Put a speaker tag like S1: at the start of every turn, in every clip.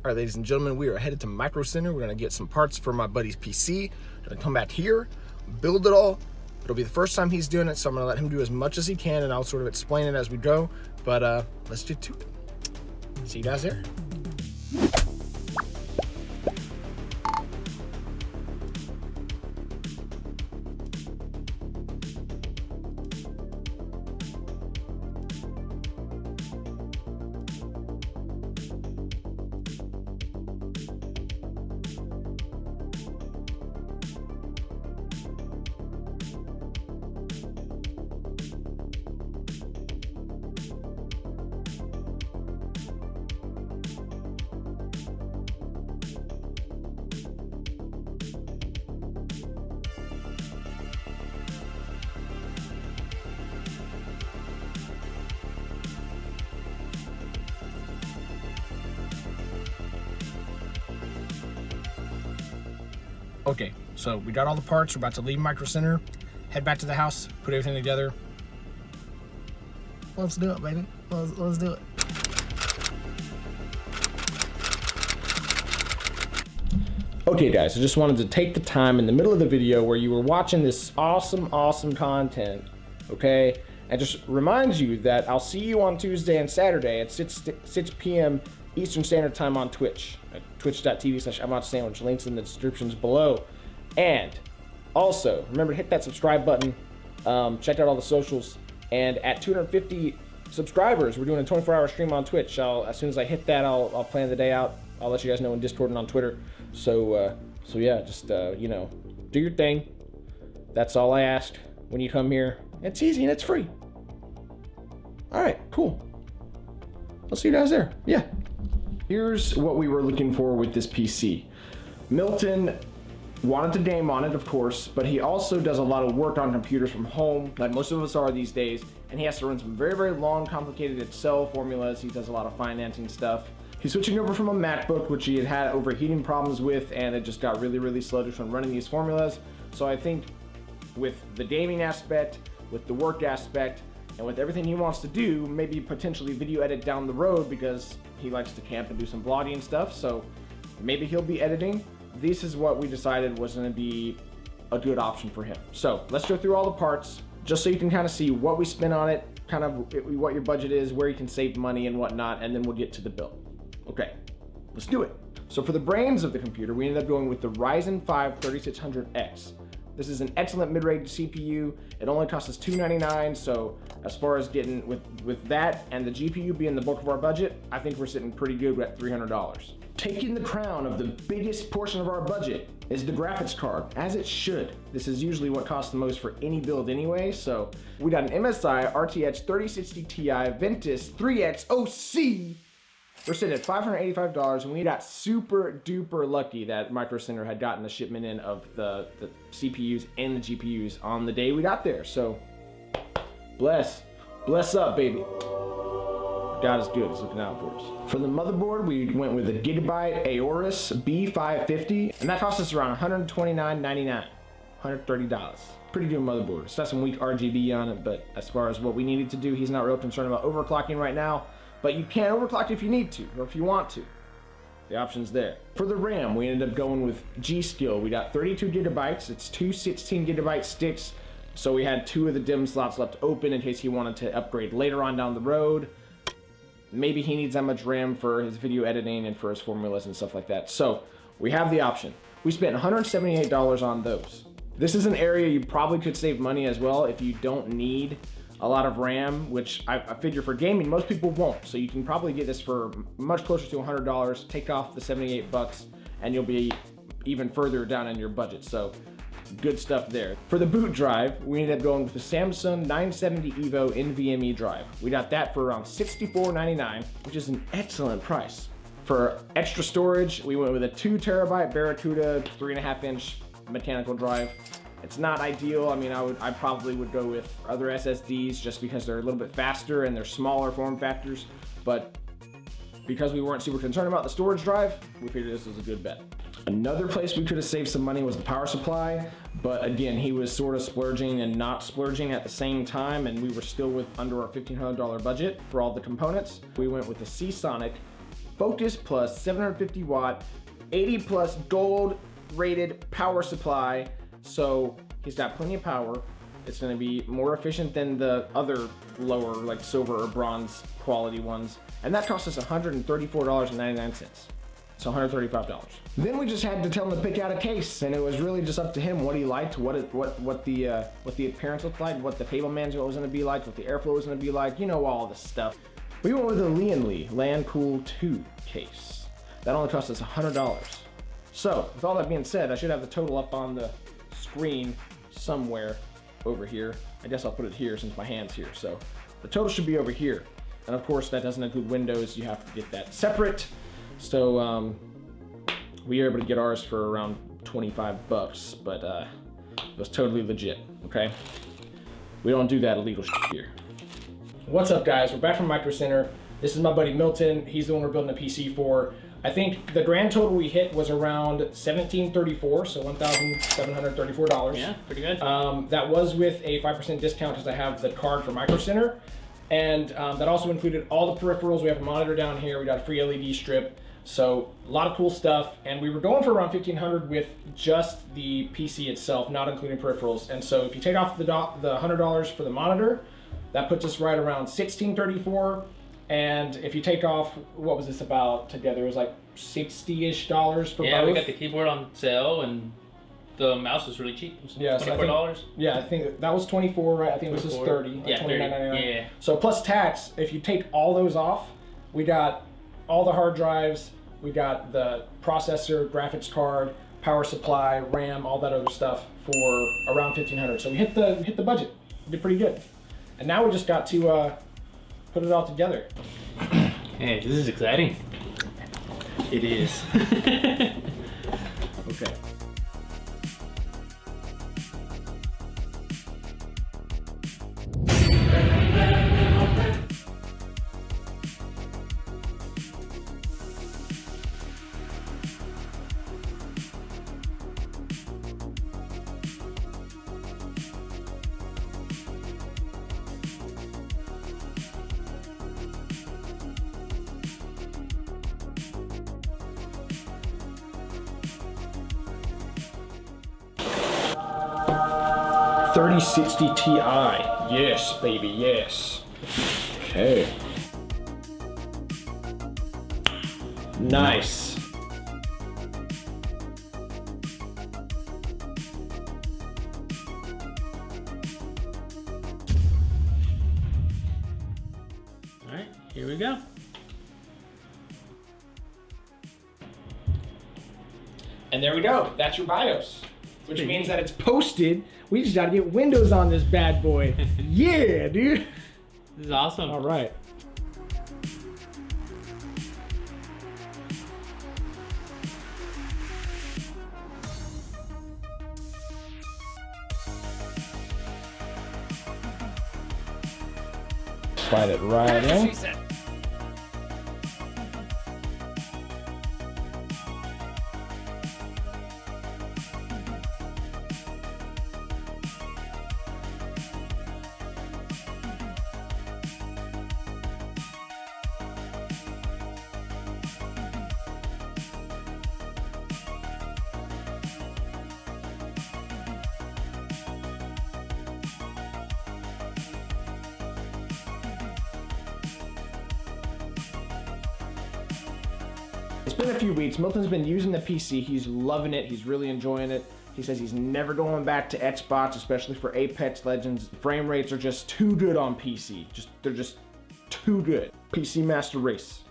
S1: All right, ladies and gentlemen, we are headed to Microcenter. We're gonna get some parts for my buddy's PC. Gonna come back here, build it all. It'll be the first time he's doing it, so I'm gonna let him do as much as he can, and I'll sort of explain it as we go. But let's get to it. See you guys there. Okay, so we got all the parts. We're about to leave Microcenter, head back to the house, put everything together. Let's do it, baby. Let's do it. Okay, guys, I just wanted to take the time in the middle of the video where you were watching this awesome content, okay? And just remind you that I'll see you on Tuesday and Saturday at 6 p.m. Eastern Standard Time on Twitch at twitch.tv/IVANTASANDiWICH. Links in the descriptions below. And also, remember to hit that subscribe button. Check out all the socials. And at 250 subscribers, we're doing a 24-hour stream on Twitch. As soon as I hit that, I'll plan the day out. I'll let you guys know in Discord and on Twitter. So yeah, just you know, do your thing. That's all I ask when you come here. It's easy and it's free. All right, cool. I'll see you guys there. Yeah. Here's what we were looking for with this PC. Milton wanted to game on it, of course, but he also does a lot of work on computers from home, like most of us are these days, and he has to run some very long, complicated Excel formulas. He does a lot of financing stuff. He's switching over from a MacBook, which he had overheating problems with, and it just got really slow just when running these formulas. So I think with the gaming aspect, with the work aspect, and with everything he wants to do, maybe potentially video edit down the road because he likes to camp and do some vlogging and stuff, so maybe he'll be editing. This is what we decided was gonna be a good option for him. So let's go through all the parts, just so you can kind of see what we spent on it, kind of what your budget is, where you can save money and whatnot, and then we'll get to the build. Okay, let's do it. So for the brains of the computer, we ended up going with the Ryzen 5 3600X. This is an excellent mid-range CPU. It only costs us $299, so as far as getting with that and the GPU being the bulk of our budget, I think we're sitting pretty good at $300. Taking the crown of the biggest portion of our budget is the graphics card, as it should. This is usually what costs the most for any build anyway, so we got an MSI RTX 3060 Ti Ventus 3X OC. We're sitting at $585, and we got super duper lucky that Microcenter had gotten the shipment in of the CPUs and the GPUs on the day we got there. So bless up, baby. God is good, he's looking out for us. For the motherboard, we went with a Gigabyte Aorus B550, and that cost us around $129.99, $130. Pretty good motherboard. It's got some weak RGB on it, but as far as what we needed to do, he's not real concerned about overclocking right now. But you can overclock if you need to, or if you want to. The option's there. For the RAM, we ended up going with G-Skill. We got 32 gigabytes. It's two 16 gigabyte sticks. So we had 2 of the DIMM slots left open in case he wanted to upgrade later on down the road. Maybe he needs that much RAM for his video editing and for his formulas and stuff like that. So we have the option. We spent $178 on those. This is an area you probably could save money as well if you don't need a lot of RAM, which I figure for gaming, most people won't. So you can probably get this for much closer to $100, take off the 78 bucks, and you'll be even further down in your budget. So good stuff there. For the boot drive, we ended up going with the Samsung 970 EVO NVMe drive. We got that for around $64.99, which is an excellent price. For extra storage, we went with a 2 terabyte Barracuda 3.5-inch mechanical drive. It's not ideal. I mean, I probably would go with other SSDs just because they're a little bit faster and they're smaller form factors. But because we weren't super concerned about the storage drive, we figured this was a good bet. Another place we could have saved some money was the power supply, but again, he was sort of splurging and not splurging at the same time, and we were still under our $1,500 budget for all the components. We went with the Seasonic Focus Plus 750 watt, 80 plus gold rated power supply. So he's got plenty of power. It's gonna be more efficient than the other lower, like silver or bronze quality ones. And that cost us $134.99. So $135. Then we just had to tell him to pick out a case, and it was really just up to him what he liked, what the appearance looked like, what the table management was gonna be like, what the airflow was gonna be like, you know, all this stuff. We went with a Lianli LandCool 2 case. That only cost us $100. So, with all that being said, I should have the total up on the screen somewhere over here. I guess I'll put it here since my hand's here. So, the total should be over here. And of course, that doesn't include Windows. You have to get that separate. So, we were able to get ours for around 25 bucks, but it was totally legit, okay? We don't do that illegal shit here. What's up, guys? We're back from Microcenter. This is my buddy Milton. He's the one we're building a PC for. I think the grand total we hit was around $1,734, so $1,734.
S2: Yeah, pretty good.
S1: That was with a 5% discount because I have the card for Microcenter. And that also included all the peripherals. We have a monitor down here. We got a free LED strip. So a lot of cool stuff. And we were going for around $1,500 with just the PC itself, not including peripherals. And so if you take off the $100 for the monitor, that puts us right around $1,634. And if you take off, what was this about together? It was like $60-ish for both.
S2: Yeah, we got the keyboard on sale, and the mouse was really cheap. It was $24.
S1: Yeah, I think that was 24, right? I think 24. This was 30.
S2: Yeah, $29.99.
S1: Yeah. So plus tax, if you take all those off, we got all the hard drives, we got the processor, graphics card, power supply, RAM, all that other stuff for around $1,500. So we hit the budget. We did pretty good. And now we just got to put it all together.
S2: Hey, this is exciting. It is.
S1: Okay. $3060 Ti. Yes, baby, yes. Okay. Nice.
S2: All right, here we go.
S1: And there we go. That's your BIOS. Which means that it's posted. We just gotta get Windows on this bad boy. Yeah, dude.
S2: This is awesome.
S1: All right. Slide it right in. It's been a few weeks. Milton's been using the PC. He's loving it. He's really enjoying it. He says he's never going back to Xbox, especially for Apex Legends. Frame rates are just too good on PC. They're just too good. PC Master Race.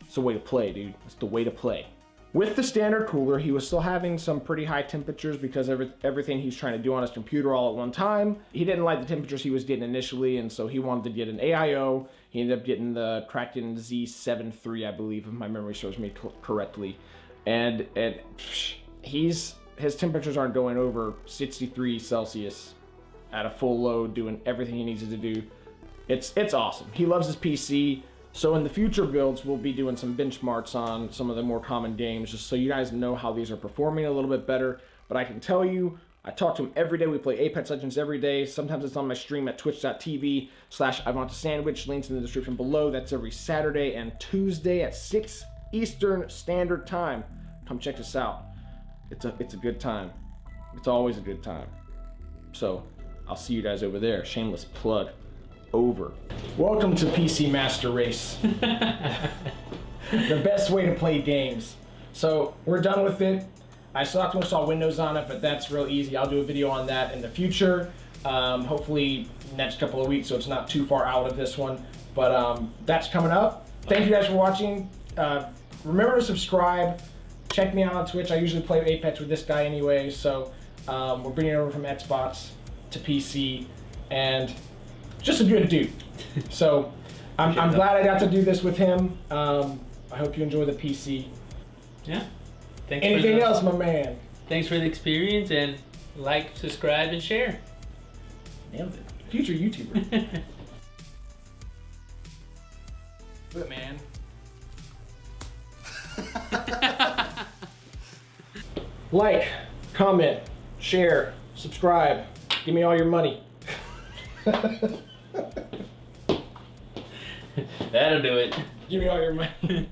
S1: It's the way to play, dude. It's the way to play. With the standard cooler, he was still having some pretty high temperatures because everything he's trying to do on his computer all at one time. He didn't like the temperatures he was getting initially, and so he wanted to get an AIO. He ended up getting the Kraken Z7 III, I believe, if my memory serves me correctly. And his temperatures aren't going over 63 Celsius at a full load, doing everything he needs to do. It's awesome. He loves his PC. So in the future builds, we'll be doing some benchmarks on some of the more common games, just so you guys know how these are performing a little bit better. But I can tell you, I talk to him every day. We play Apex Legends every day. Sometimes it's on my stream at twitch.tv/IVANTASANDiWICH. Links in the description below. That's every Saturday and Tuesday at 6 Eastern Standard Time. Come check this out. It's a good time. It's always a good time. So I'll see you guys over there. Shameless plug. Over. Welcome to PC Master Race. The best way to play games. So we're done with it. I still have to install Windows on it, but that's real easy. I'll do a video on that in the future. Hopefully next couple of weeks, so it's not too far out of this one. But that's coming up. Thank you guys for watching. Remember to subscribe. Check me out on Twitch. I usually play Apex with this guy anyway, so we're bringing it over from Xbox to PC, and just a good dude. So I'm glad I got to do this with him. I hope you enjoy the PC.
S2: Yeah. Thanks.
S1: Anything else, my man?
S2: Thanks for the experience, and like, subscribe, and share.
S1: Nailed it. Future YouTuber. Good man. Like, comment, share, subscribe. Give me all your money.
S2: That'll do it.
S1: Give me all your money.